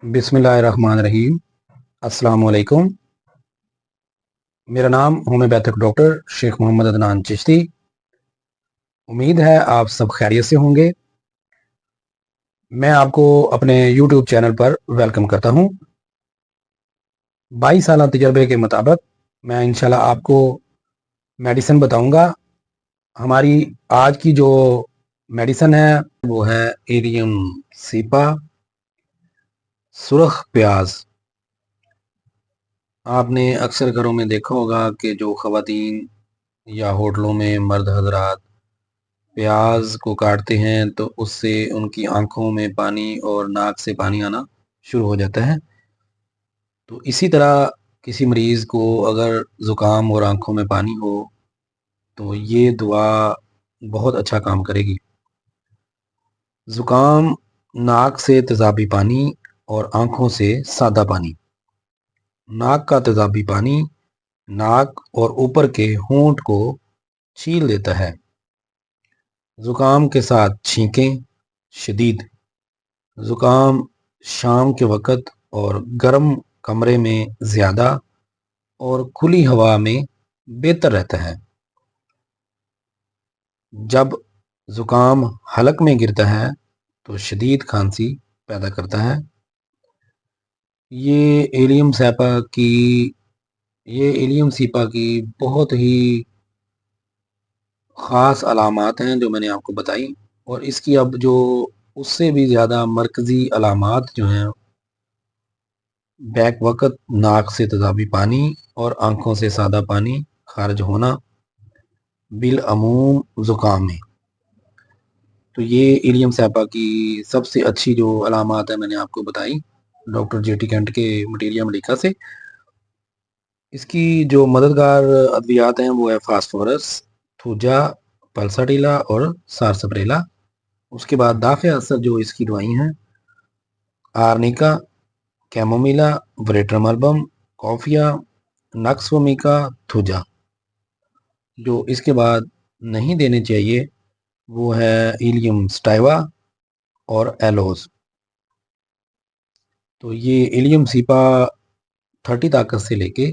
بسم اللہ الرحمن الرحیم۔ السلام علیکم۔ میرا نام ہومیوپیتھک ڈاکٹر شیخ محمد عدنان چشتی۔ امید ہے آپ سب خیریت سے ہوں گے۔ میں آپ کو اپنے یوٹیوب چینل پر ویلکم کرتا ہوں۔ 22 سالہ تجربے کے مطابق میں انشاءاللہ آپ کو میڈیسن بتاؤں گا۔ ہماری آج کی جو میڈیسن ہے وہ ہے ایریم سیپا سرخ پیاز۔ آپ نے اکثر گھروں میں دیکھا ہوگا کہ جو خواتین یا ہوٹلوں میں مرد حضرات پیاز کو کاٹتے ہیں تو اس سے ان کی آنکھوں میں پانی اور ناک سے پانی آنا شروع ہو جاتا ہے۔ تو اسی طرح کسی مریض کو اگر زکام اور آنکھوں میں پانی ہو تو یہ دوا بہت اچھا کام کرے گی۔ زکام، ناک سے تیزابی پانی اور آنکھوں سے سادہ پانی۔ ناک کا تیزابی پانی ناک اور اوپر کے ہونٹ کو چھیل دیتا ہے۔ زکام کے ساتھ چھینکیں شدید۔ زکام شام کے وقت اور گرم کمرے میں زیادہ اور کھلی ہوا میں بہتر رہتا ہے۔ جب زکام حلق میں گرتا ہے تو شدید کھانسی پیدا کرتا ہے۔ یہ ایریم سیپا کی بہت ہی خاص علامات ہیں جو میں نے آپ کو بتائی، اور اس کی اب جو اس سے بھی زیادہ مرکزی علامات جو ہیں بیک وقت، ناک سے تیزابی پانی اور آنکھوں سے سادہ پانی خارج ہونا بالعموم زکام میں۔ تو یہ ایریم سیپا کی سب سے اچھی جو علامات ہیں میں نے آپ کو بتائی ڈاکٹر جے ٹی کینٹ کے مٹیریا میڈیکا سے۔ اس کی جو مددگار ادویات ہیں وہ ہے فاسفورس، تھوجا، پلساٹیلا اور سارسپریلا۔ اس کے بعد دافع اثر جو اس کی دوائی ہیں آرنیکا، کیمومیلا، وریٹرم البم، کافیا، نکس ومیکا، تھوجا۔ جو اس کے بعد نہیں دینے چاہیے وہ ہے ایلیم سٹائوا اور ایلوز۔ تو یہ ایلیم سیپا 30 طاقت سے لے کے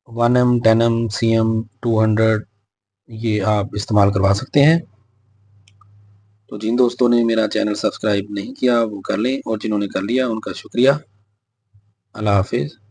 1M 10M CM 200 یہ آپ استعمال کروا سکتے ہیں۔ تو جن دوستوں نے میرا چینل سبسکرائب نہیں کیا وہ کر لیں، اور جنہوں نے کر لیا ان کا شکریہ۔ اللہ حافظ۔